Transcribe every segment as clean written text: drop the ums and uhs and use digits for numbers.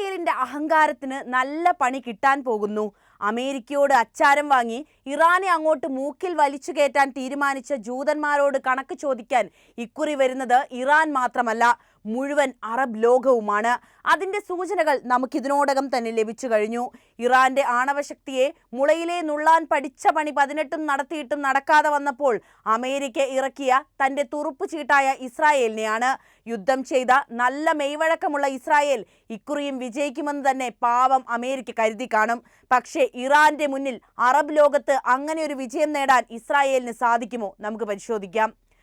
ഇസ്രായേലിന്റെ അഹങ്കാരത്തിന് നല്ല പണി കിട്ടാൻ പോകുന്നു. അമേരിക്കയോട് അച്ചാരം വാങ്ങി ഇറാനെ അങ്ങോട്ട് മൂക്കിൽ വലിച്ചു കയറ്റാൻ തീരുമാനിച്ച ജൂതന്മാരോട് കണക്ക് ചോദിക്കാൻ ഇക്കുറി വരുന്നത് ഇറാൻ മാത്രമല്ല, മുഴുവൻ അറബ് ലോകവുമാണ്. അതിന്റെ സൂചനകൾ നമുക്കിതിനോടകം തന്നെ ലഭിച്ചു കഴിഞ്ഞു. ഇറാന്റെ ആണവശക്തിയെ മുളയിലെ നുള്ളാൻ പഠിച്ച പണി 18 നടത്തിയിട്ടും നടക്കാതെ വന്നപ്പോൾ അമേരിക്ക ഇറക്കിയ തന്റെ തുറുപ്പ് ചീട്ടായ ഇസ്രായേലിനെയാണ്. യുദ്ധം ചെയ്ത നല്ല മെയ്വഴക്കമുള്ള ഇസ്രായേൽ ഇക്കുറിയും വിജയിക്കുമെന്ന് തന്നെ പാവം അമേരിക്ക കരുതി കാണും. പക്ഷേ ഇറാന്റെ മുന്നിൽ അറബ് ലോകത്ത് അങ്ങനെ ഒരു വിജയം നേടാൻ ഇസ്രായേലിന് സാധിക്കുമോ? നമുക്ക് പരിശോധിക്കാം.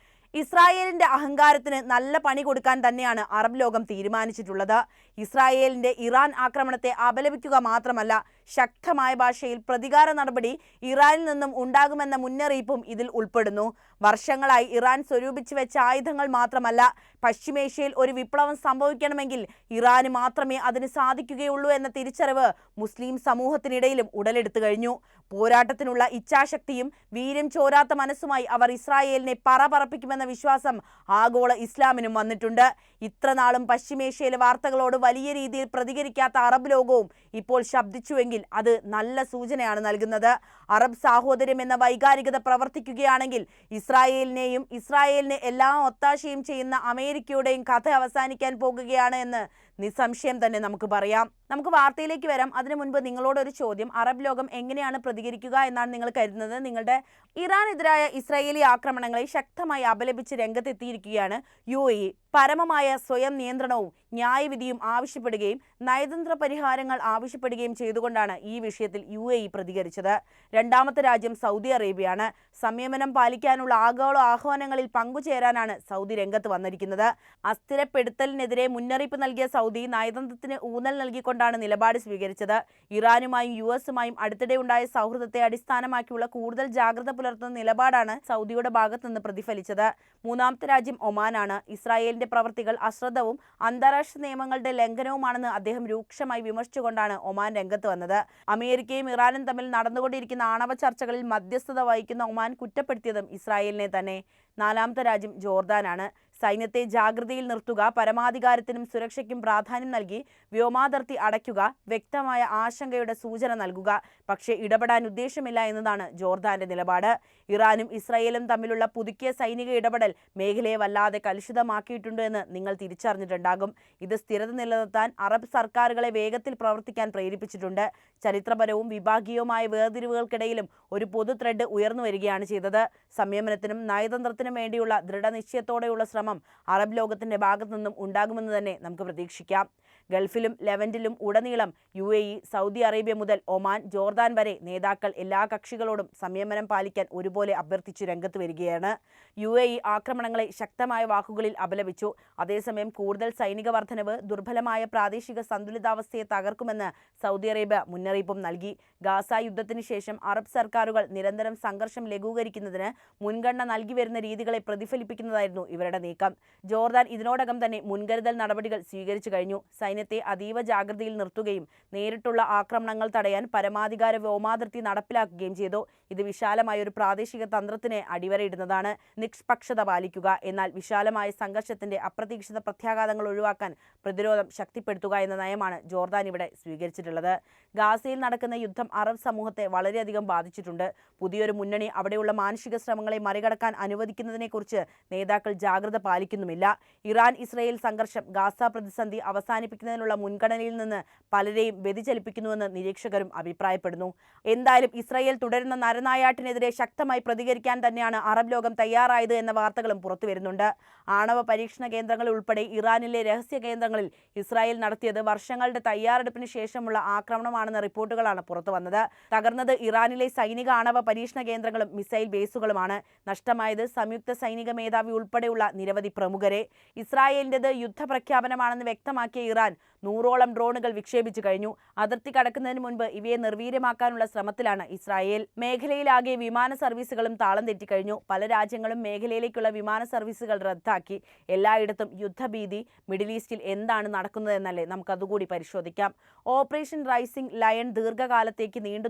ഇസ്രായേലിന്റെ അഹങ്കാരത്തിന് നല്ല പണി കൊടുക്കാൻ തന്നെയാണ് അറബ് ലോകം തീരുമാനിച്ചിട്ടുള്ളത്. ഇസ്രായേലിന്റെ ഇറാൻ ആക്രമണത്തെ അപലപിക്കുക മാത്രമല്ല, ശക്തമായ ഭാഷയിൽ പ്രതികാര നടപടി ഇറാനിൽ നിന്നും ഉണ്ടാകുമെന്ന മുന്നറിയിപ്പും ഇതിൽ ഉൾപ്പെടുന്നു. വർഷങ്ങളായി ഇറാൻ സ്വരൂപിച്ചു വെച്ച ആയുധങ്ങൾ മാത്രമല്ല, പശ്ചിമേഷ്യയിൽ ഒരു വിപ്ലവം സംഭവിക്കണമെങ്കിൽ ഇറാന് മാത്രമേ അതിന് സാധിക്കുകയുള്ളൂ എന്ന തിരിച്ചറിവ് മുസ്ലിം സമൂഹത്തിനിടയിലും ഉടലെടുത്തു കഴിഞ്ഞു. പോരാട്ടത്തിനുള്ള ഇച്ഛാശക്തിയും വീര്യം ചോരാത്ത മനസ്സുമായി അവർ ഇസ്രായേലിനെ പറപ്പിക്കുമെന്ന വിശ്വാസം ആഗോള ഇസ്ലാമിനും വന്നിട്ടുണ്ട്. ഇത്രനാളും പശ്ചിമേഷ്യയിലെ വാർത്തകളോട് വലിയ രീതിയിൽ പ്രതികരിക്കാത്ത അറബ് ലോകവും ഇപ്പോൾ ശബ്ദിച്ചുവെങ്കിൽ അത് നല്ല സൂചനയാണ് നൽകുന്നത്. അറബ് സാഹോദര്യം എന്ന വൈകാരികത പ്രവർത്തിക്കുകയാണെങ്കിൽ ഇസ്രായേലിന് എല്ലാ ഒത്താശയും ചെയ്യുന്ന അമേരിക്കയുടെയും കഥ അവസാനിക്കാൻ പോകുകയാണ് എന്ന് നിസ്സംശയം തന്നെ നമുക്ക് പറയാം. നമുക്ക് വാർത്തയിലേക്ക് വരാം. അതിനു മുൻപ് നിങ്ങളോടൊരു ചോദ്യം. അറബ് ലോകം എങ്ങനെയാണ് പ്രതികരിക്കുക എന്നാണ് നിങ്ങൾ കരുതുന്നത്? നിങ്ങളുടെ ഇറാനെതിരായ ഇസ്രായേലി ആക്രമണങ്ങളെ ശക്തമായി അപലപിച്ച് രംഗത്തെത്തിയിരിക്കുകയാണ് UAE. പരമമായ സ്വയം നിയന്ത്രണവും ന്യായവിധിയും ആവശ്യപ്പെടുകയും നയതന്ത്ര പരിഹാരങ്ങൾ ആവശ്യപ്പെടുകയും ചെയ്തുകൊണ്ടാണ് ഈ വിഷയത്തിൽ UAE പ്രതികരിച്ചത്. രണ്ടാമത്തെ രാജ്യം സൗദി അറേബ്യയാണ്. സംയമനം പാലിക്കാനുള്ള ആഗോള ആഹ്വാനങ്ങളിൽ പങ്കുചേരാനാണ് സൗദി രംഗത്ത് വന്നിരിക്കുന്നത്. അസ്ഥിരപ്പെടുത്തലിനെതിരെ മുന്നറിയിപ്പ് നൽകിയ സൗദി നയതന്ത്രത്തിന് ഊന്നൽ നൽകിക്കൊണ്ടാണ് നിലപാട് സ്വീകരിച്ചത്. ഇറാനുമായും US-ഉമായും അടുത്തിടെ ഉണ്ടായ സൗഹൃദത്തെ അടിസ്ഥാനമാക്കിയുള്ള കൂടുതൽ ജാഗ്രത പുലർത്തുന്ന നിലപാടാണ് സൗദിയുടെ ഭാഗത്തുനിന്ന് പ്രതിഫലിച്ചത്. മൂന്നാമത്തെ രാജ്യം ഒമാനാണ്. ഇസ്രായേലിന്റെ പ്രവർത്തികൾ അശ്രദ്ധവും അന്താരാഷ്ട്ര നിയമങ്ങളുടെ ലംഘനവുമാണെന്ന് അദ്ദേഹം രൂക്ഷമായി വിമർശിച്ചുകൊണ്ടാണ് ഒമാൻ രംഗത്ത് വന്നത്. അമേരിക്കയും ഇറാനും തമ്മിൽ നടന്നുകൊണ്ടിരിക്കുന്ന ആണവ ചർച്ചകളിൽ മധ്യസ്ഥത വഹിക്കുന്ന ഒമാൻ കുറ്റപ്പെടുത്തിയതും ഇസ്രായേലിനെ തന്നെ. നാലാമത്തെ രാജ്യം ജോർദാനാണ്. സൈന്യത്തെ ജാഗ്രതയിൽ നിർത്തുക, പരമാധികാരത്തിനും സുരക്ഷയ്ക്കും പ്രാധാന്യം നൽകി വ്യോമാതിർത്തി അടയ്ക്കുക, വ്യക്തമായ ആശങ്കയുടെ സൂചന നൽകുക. പക്ഷേ ഇടപെടാൻ ഉദ്ദേശമില്ല എന്നതാണ് ജോർദാന്റെ നിലപാട്. ഇറാനും ഇസ്രായേലും തമ്മിലുള്ള പുതുക്കിയ സൈനിക ഇടപെടൽ മേഖലയെ വല്ലാതെ കലുഷിതമാക്കിയിട്ടുണ്ട് എന്ന് നിങ്ങൾ തിരിച്ചറിഞ്ഞിട്ടുണ്ടാകും. ഇത് സ്ഥിരത നിലനിർത്താൻ അറബ് സർക്കാരുകളെ വേഗത്തിൽ പ്രവർത്തിക്കാൻ പ്രേരിപ്പിച്ചിട്ടുണ്ട്. ചരിത്രപരവും വിഭാഗീയവുമായ വേർതിരിവുകൾക്കിടയിലും ഒരു പൊതു ത്രെഡ് ഉയർന്നു വരികയാണ് ചെയ്തത്. സംയമനത്തിനും നയതന്ത്രത്തിനും വേണ്ടിയുള്ള ദൃഢനിശ്ചയത്തോടെയുള്ള ശ്രമം അറബ് ലോകത്തിന്റെ ഭാഗത്തു നിന്നും ഉണ്ടാകുമെന്ന് തന്നെ നമുക്ക് പ്രതീക്ഷിക്കാം. ഗൾഫിലും ലെവന്റിലും ഉടനീളം UAE, സൗദി അറേബ്യ മുതൽ ഒമാൻ, ജോർദാൻ വരെ നേതാക്കൾ എല്ലാ കക്ഷികളോടും സംയമനം പാലിക്കാൻ ഒരുപോലെ അഭ്യർത്ഥിച്ചു രംഗത്ത് വരികയാണ്. UAE ആക്രമണങ്ങളെ ശക്തമായ വാക്കുകളിൽ അപലപിച്ചു. അതേസമയം കൂടുതൽ സൈനിക വർധനവ് ദുർബലമായ പ്രാദേശിക സന്തുലിതാവസ്ഥയെ തകർക്കുമെന്ന് സൗദി അറേബ്യ മുന്നറിയിപ്പും നൽകി. ഗാസ യുദ്ധത്തിന് ശേഷം അറബ് സർക്കാരുകൾ നിരന്തരം സംഘർഷം ലഘൂകരിക്കുന്നതിന് മുൻഗണന നൽകി വരുന്ന രീതികളെ പ്രതിഫലിപ്പിക്കുന്നതായിരുന്നു ഇവരുടെ നീക്കം. ജോർദാൻ ഇതിനോടകം തന്നെ മുൻകരുതൽ നടപടികൾ സ്വീകരിച്ചു കഴിഞ്ഞു. സൈന്യത്തെ അതീവ ജാഗ്രതയിൽ നിർത്തുകയും നേരിട്ടുള്ള ആക്രമണങ്ങൾ തടയാൻ പരമാധികാര വ്യോമാതിർത്തി നടപ്പിലാക്കുകയും ചെയ്തു. ഇത് വിശാലമായ ഒരു പ്രാദേശിക തന്ത്രത്തിന് അടിവരയിടുന്നതാണ്. നിഷ്പക്ഷത പാലിക്കുക, എന്നാൽ വിശാലമായ സംഘർഷത്തിന്റെ അപ്രതീക്ഷിത പ്രത്യാഘാതങ്ങൾ ഒഴിവാക്കാൻ പ്രതിരോധം ശക്തിപ്പെടുത്തുക എന്ന നയമാണ് ജോർദാൻ ഇവിടെ സ്വീകരിച്ചിട്ടുള്ളത്. ഗാസയിൽ നടക്കുന്ന യുദ്ധം അറബ് സമൂഹത്തെ വളരെയധികം ബാധിച്ചിട്ടുണ്ട്. പുതിയൊരു മുന്നണി അവിടെയുള്ള മാനുഷിക ശ്രമങ്ങളെ മറികടക്കാൻ അനുവദിക്കുന്നതിനെക്കുറിച്ച് നേതാക്കൾ ജാഗ്രത പാലിക്കുന്നുമില്ല. ഇറാൻ-ഇസ്രായേൽ സംഘർഷം ഗാസ പ്രതിസന്ധി അവസാനിപ്പിക്കുന്നതിനുള്ള മുൻഗണനയിൽ നിന്ന് പലരെയും വ്യതിചലിപ്പിക്കുന്നുവെന്ന് നിരീക്ഷകരും അഭിപ്രായപ്പെടുന്നു. എന്തായാലും ഇസ്രായേൽ തുടരുന്ന നരനായാട്ടിനെതിരെ ശക്തമായി പ്രതികരിക്കാൻ തന്നെയാണ് അറബ് ലോകം തയ്യാറായത് എന്ന വാർത്തകളും പുറത്തുവരുന്നുണ്ട്. ആണവ പരീക്ഷണ കേന്ദ്രങ്ങൾ ഉൾപ്പെടെ ഇറാനിലെ രഹസ്യ കേന്ദ്രങ്ങളിൽ ഇസ്രായേൽ നടത്തിയത് വർഷങ്ങളുടെ തയ്യാറെടുപ്പിന് ശേഷമുള്ള ആക്രമണമാണെന്ന റിപ്പോർട്ടുകളാണ് പുറത്തു വന്നത്. തകർന്നത് ഇറാനിലെ സൈനിക ആണവ പരീക്ഷണ കേന്ദ്രങ്ങളും മിസൈൽ ബേസുകളുമാണ്. നഷ്ടമായത് സംയുക്ത സൈനിക മേധാവി ഉൾപ്പെടെയുള്ള നിരവധി പ്രമുഖരെ. ഇസ്രായേലിൻ്റെത് യുദ്ധപ്രഖ്യാപനമാണെന്ന് വ്യക്തമാക്കിയ ഇറാൻ 100ഓളം ഡ്രോണുകൾ വിക്ഷേപിച്ചു കഴിഞ്ഞു. അതിർത്തി കടക്കുന്നതിന് മുൻപ് ഇവയെ നിർവീര്യമാക്കാനുള്ള ശ്രമത്തിലാണ് ഇസ്രായേൽ. മേഖലയിലാകെ വിമാന സർവീസുകളും താളം തെറ്റിക്കഴിഞ്ഞു. പല രാജ്യങ്ങളും മേഖലയിലേക്കുള്ള വിമാന സർവീസുകൾ റദ്ദാക്കി. എല്ലായിടത്തും യുദ്ധഭീതി. മിഡിൽ ഈസ്റ്റിൽ എന്താണ് നടക്കുന്നതെന്നല്ലേ നമുക്കതുകൂടി പരിശോധിക്കാം. ഓപ്പറേഷൻ റൈസിംഗ് ലയൺ ദീർഘകാലത്തേക്ക് നീണ്ടു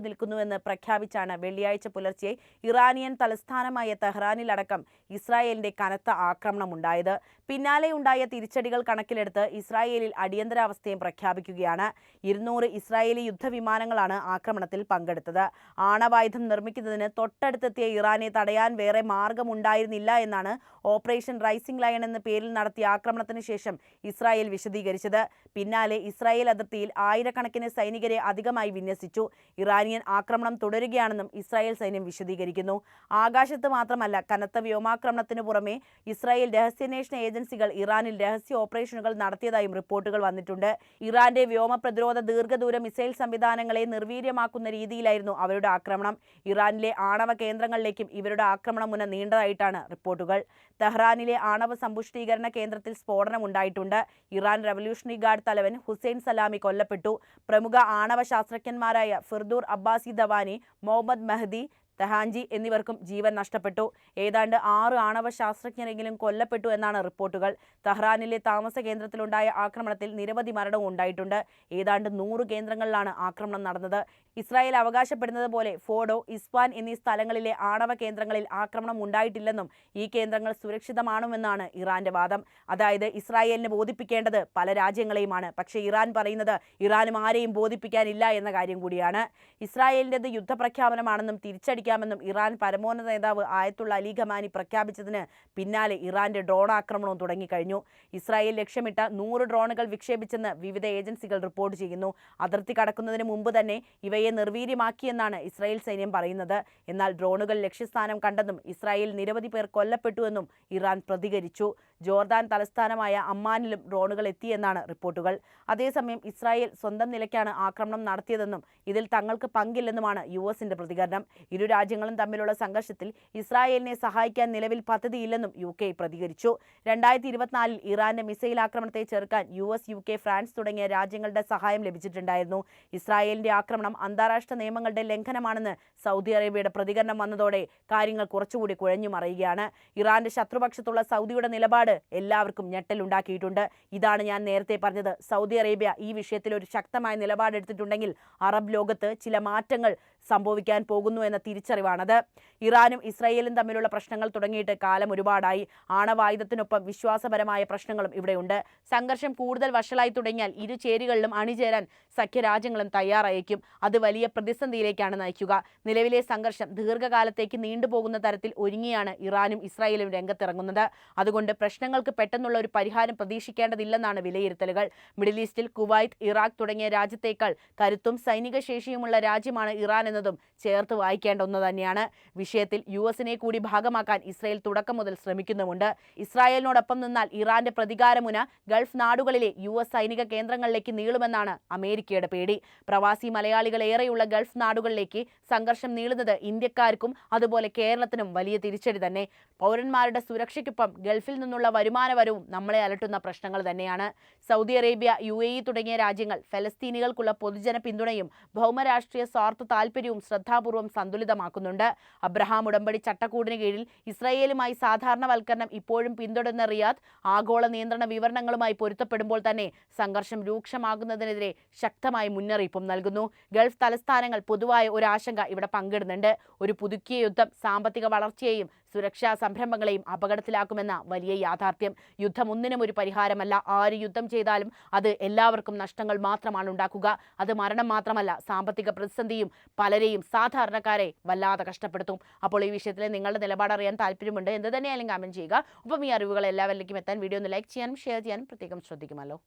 നിൽക്കുന്നുവെന്ന് പ്രഖ്യാപിച്ചാണ് വെള്ളിയാഴ്ച പുലർച്ചെ ഇറാനിയൻ തലസ്ഥാനമായ തെഹ്റാനിലടക്കം ഇസ്രായേലിന്റെ കനത്ത ആക്രമണമുണ്ടായത്. പിന്നാലെയുണ്ടായ തിരിച്ചടികൾ കണക്കിലെടുത്ത് ഇസ്രായേലിൽ അടിയന്തരാവസ്ഥ അടിയന്തരാവസ്ഥയും പ്രഖ്യാപിക്കുകയാണ്. 200 ഇസ്രായേലി യുദ്ധവിമാനങ്ങളാണ് ആക്രമണത്തിൽ പങ്കെടുത്തത്. ആണവായുധം നിർമ്മിക്കുന്നതിന് തൊട്ടടുത്തെത്തിയ ഇറാനെ തടയാൻ വേറെ മാർഗമുണ്ടായിരുന്നില്ല എന്നാണ് ഓപ്പറേഷൻ റൈസിംഗ് ലയൺ എന്ന പേരിൽ നടത്തിയ ആക്രമണത്തിന് ശേഷം ഇസ്രായേൽ വിശദീകരിച്ചത്. പിന്നാലെ ഇസ്രായേൽ അതിർത്തിയിൽ ആയിരക്കണക്കിന് സൈനികരെ അധികമായി വിന്യസിച്ചു. ഇറാനിയൻ ആക്രമണം തുടരുകയാണെന്നും ഇസ്രായേൽ സൈന്യം വിശദീകരിക്കുന്നു. ആകാശത്ത് മാത്രമല്ല, കനത്ത വ്യോമാക്രമണത്തിനു പുറമെ ഇസ്രായേൽ രഹസ്യാന്വേഷണ ഏജൻസികൾ ഇറാനിൽ രഹസ്യ ഓപ്പറേഷനുകൾ നടത്തിയതായും റിപ്പോർട്ടുകൾ വന്നിട്ടുണ്ട്. ഇറാന്റെ വ്യോമ പ്രതിരോധ ദീർഘദൂര മിസൈൽ സംവിധാനങ്ങളെ നിർവീര്യമാക്കുന്ന രീതിയിലായിരുന്നു അവരുടെ ആക്രമണം. ഇറാനിലെ ആണവ കേന്ദ്രങ്ങളിലേക്കും ഇവരുടെ ആക്രമണം മുന നീണ്ടതായിട്ടാണ് റിപ്പോർട്ടുകൾ. തെഹ്റാനിലെ ആണവ സമ്പുഷ്ടീകരണ കേന്ദ്രത്തിൽ സ്ഫോടനം ഉണ്ടായിട്ടുണ്ട്. ഇറാൻ റവല്യൂഷണറി ഗാർഡ് തലവൻ ഹുസൈൻ സലാമി കൊല്ലപ്പെട്ടു. പ്രമുഖ ആണവ ശാസ്ത്രജ്ഞന്മാരായ ഫിർദൂർ അബ്ബാസി ദവാനി, മുഹമ്മദ് മെഹദി തെഹാൻജി എന്നിവർക്കും ജീവൻ നഷ്ടപ്പെട്ടു. ഏതാണ്ട് 6 ആണവ ശാസ്ത്രജ്ഞരെങ്കിലും കൊല്ലപ്പെട്ടു എന്നാണ് റിപ്പോർട്ടുകൾ. തെഹ്റാനിലെ താമസ കേന്ദ്രത്തിലുണ്ടായ ആക്രമണത്തിൽ നിരവധി മരണവും ഉണ്ടായിട്ടുണ്ട്. ഏതാണ്ട് 100 കേന്ദ്രങ്ങളിലാണ് ആക്രമണം നടന്നത്. ഇസ്രായേൽ അവകാശപ്പെടുന്നത് പോലെ ഫോഡോ, ഇസ്ഫാൻ എന്നീ സ്ഥലങ്ങളിലെ ആണവ കേന്ദ്രങ്ങളിൽ ആക്രമണം ഉണ്ടായിട്ടില്ലെന്നും ഈ കേന്ദ്രങ്ങൾ സുരക്ഷിതമാണെന്നാണ് ഇറാന്റെ വാദം. അതായത് ഇസ്രായേലിന് ബോധിപ്പിക്കേണ്ടത് പല രാജ്യങ്ങളെയുമാണ്. പക്ഷേ ഇറാൻ പറയുന്നത് ഇറാനും ആരെയും ബോധിപ്പിക്കാനില്ല എന്ന കാര്യം കൂടിയാണ്. ഇസ്രായേലിൻ്റെത് യുദ്ധപ്രഖ്യാപനമാണെന്നും തിരിച്ചടിക്കാമെന്നും ഇറാൻ പരമോന്നത നേതാവ് ആയത്തുള്ള അലി ഖമാനി പ്രഖ്യാപിച്ചതിന് പിന്നാലെ ഇറാന്റെ ഡ്രോൺ ആക്രമണവും തുടങ്ങിക്കഴിഞ്ഞു. ഇസ്രായേൽ ലക്ഷ്യമിട്ട 100 ഡ്രോണുകൾ വിക്ഷേപിച്ചെന്ന് വിവിധ ഏജൻസികൾ റിപ്പോർട്ട് ചെയ്യുന്നു. അതിർത്തി കടക്കുന്നതിന് മുമ്പ് തന്നെ ഇവയെ നിർവീര്യമാക്കിയെന്നാണ് ഇസ്രായേൽ സൈന്യം പറയുന്നത്. എന്നാൽ ഡ്രോണുകൾ ലക്ഷ്യസ്ഥാനം കണ്ടെന്നും ഇസ്രായേൽ നിരവധി പേർ കൊല്ലപ്പെട്ടുവെന്നും ഇറാൻ പ്രതികരിച്ചു. ജോർദാൻ തലസ്ഥാനമായ അമ്മാനിലും ഡ്രോണുകൾ എത്തിയെന്നാണ് റിപ്പോർട്ടുകൾ. അതേസമയം ഇസ്രായേൽ സ്വന്തം നിലയ്ക്കാണ് ആക്രമണം നടത്തിയതെന്നും ഇതിൽ തങ്ങൾക്ക് പങ്കില്ലെന്നുമാണ് US-ന്റെ പ്രതികരണം. ഇരു രാജ്യങ്ങളും തമ്മിലുള്ള സംഘർഷത്തിൽ ഇസ്രായേലിനെ സഹായിക്കാൻ നിലവിൽ പദ്ധതിയില്ലെന്നും UK പ്രതികരിച്ചു. 2024-ൽ ഇറാന്റെ മിസൈൽ ആക്രമണത്തെ ചെറുക്കാൻ US, UK, ഫ്രാൻസ് തുടങ്ങിയ രാജ്യങ്ങളുടെ സഹായം ലഭിച്ചിട്ടുണ്ടായിരുന്നു. ഇസ്രായേലിന്റെ ആക്രമണം അന്താരാഷ്ട്ര നിയമങ്ങളുടെ ലംഘനമാണെന്ന് സൗദി അറേബ്യയുടെ പ്രതികരണം വന്നതോടെ കാര്യങ്ങൾ കുറച്ചുകൂടി കുഴഞ്ഞു മറിയുകയാണ്. ഇറാന്റെ ശത്രുപക്ഷത്തുള്ള സൗദിയുടെ നിലപാട് എല്ലാവർക്കും ഞെട്ടലുണ്ടാക്കിയിട്ടുണ്ട്. ഇതാണ് ഞാൻ നേരത്തെ പറഞ്ഞത്. സൗദി അറേബ്യ ഈ വിഷയത്തിൽ ഒരു ശക്തമായ നിലപാടെടുത്തിട്ടുണ്ടെങ്കിൽ അറബ് ലോകത്ത് ചില മാറ്റങ്ങൾ സംഭവിക്കാൻ പോകുന്നു എന്ന തിരിച്ചറിവാണത്. ഇറാനും ഇസ്രായേലും തമ്മിലുള്ള പ്രശ്നങ്ങൾ തുടങ്ങിയിട്ട് കാലം ഒരുപാടായി. ആണവായുധത്തിനൊപ്പം വിശ്വാസപരമായ പ്രശ്നങ്ങളും ഇവിടെയുണ്ട്. സംഘർഷം കൂടുതൽ വഷളായി തുടങ്ങിയാൽ ഇരു ചേരികളിലും അണിചേരാൻ സഖ്യരാജ്യങ്ങളും തയ്യാറായേക്കും. അത് വലിയ പ്രതിസന്ധിയിലേക്കാണ് നയിക്കുക. നിലവിലെ സംഘർഷം ദീർഘകാലത്തേക്ക് നീണ്ടുപോകുന്ന തരത്തിൽ ഒരുങ്ങിയാണ് ഇറാനും ഇസ്രായേലും രംഗത്തിറങ്ങുന്നത്. അതുകൊണ്ട് പ്രശ്നങ്ങൾക്ക് പെട്ടെന്നുള്ള ഒരു പരിഹാരം പ്രതീക്ഷിക്കേണ്ടതില്ലെന്നാണ് വിലയിരുത്തലുകൾ. മിഡിൽ ഈസ്റ്റിൽ കുവൈറ്റ്, ഇറാഖ് തുടങ്ങിയ രാജ്യത്തേക്കാൾ കരുത്തും സൈനിക ശേഷിയുമുള്ള രാജ്യമാണ് ഇറാൻ എന്നതും ചേർത്ത് വായിക്കേണ്ട ഒന്ന് തന്നെയാണ്. വിഷയത്തിൽ US-നെ കൂടി ഭാഗമാക്കാൻ ഇസ്രായേൽ തുടക്കം മുതൽ ശ്രമിക്കുന്നുമുണ്ട്. ഇസ്രായേലിനോടൊപ്പം നിന്നാൽ ഇറാന്റെ പ്രതികാരമുന ഗൾഫ് നാടുകളിലെ US സൈനിക കേന്ദ്രങ്ങളിലേക്ക് നീളുമെന്നാണ് അമേരിക്കയുടെ പേടി. പ്രവാസി മലയാളികൾ ഏറെയുള്ള ഗൾഫ് നാടുകളിലേക്ക് സംഘർഷം നീളുന്നത് ഇന്ത്യക്കാർക്കും അതുപോലെ കേരളത്തിനും വലിയ തിരിച്ചടി തന്നെ. പൗരന്മാരുടെ സുരക്ഷയ്ക്കൊപ്പം ഗൾഫിൽ നിന്നുള്ള വരുമാനവരവും നമ്മളെ അലട്ടുന്ന പ്രശ്നങ്ങൾ തന്നെയാണ്. സൗദി അറേബ്യ, UAE തുടങ്ങിയ രാജ്യങ്ങൾ ഫലസ്തീനികൾക്കുള്ള പൊതുജന പിന്തുണയും ഭൗമരാഷ്ട്രീയ സ്വാർത്ഥ താൽപര്യവും ശ്രദ്ധാപൂർവം സന്തുലിതമാക്കുന്നുണ്ട്. അബ്രഹാം ഉടമ്പടി ചട്ടക്കൂടിന് കീഴിൽ ഇസ്രായേലുമായി സാധാരണവൽക്കരണം ഇപ്പോഴും പിന്തുടരുന്ന റിയാദ് ആഗോള നിയന്ത്രണ വിവരണങ്ങളുമായി പൊരുത്തപ്പെടുമ്പോൾ തന്നെ സംഘർഷം രൂക്ഷമാകുന്നതിനെതിരെ ശക്തമായ മുന്നറിയിപ്പും നൽകുന്നു. ഗൾഫ് തലസ്ഥാനങ്ങൾ പൊതുവായ ഒരു ആശങ്ക ഇവിടെ പങ്കിടുന്നുണ്ട്. ഒരു പുതുക്കിയ യുദ്ധം സാമ്പത്തിക വളർച്ചയെയും സുരക്ഷാ സംരംഭങ്ങളെയും അപകടത്തിലാക്കുമെന്ന വലിയ യാഥാർത്ഥ്യം. യുദ്ധം ഒന്നിനും ഒരു പരിഹാരമല്ല. ആര് യുദ്ധം ചെയ്താലും അത് എല്ലാവർക്കും നഷ്ടങ്ങൾ മാത്രമാണ് ഉണ്ടാക്കുക. അത് മരണം മാത്രമല്ല, സാമ്പത്തിക പ്രതിസന്ധിയും പലരെയും സാധാരണക്കാരെ വല്ലാതെ കഷ്ടപ്പെടുത്തും. അപ്പോൾ ഈ വിഷയത്തിൽ നിങ്ങളുടെ നിലപാട് അറിയാൻ താല്പര്യമുണ്ട്. എന്ത് തന്നെയായാലും കമന്റ് ചെയ്യുക. ഒപ്പം ഈ അറിവുകൾ എല്ലാവരിലേക്കും എത്താൻ വീഡിയോ ഒന്ന് ലൈക്ക് ചെയ്യാനും ഷെയർ ചെയ്യാനും പ്രത്യേകം ശ്രദ്ധിക്കുമല്ലോ.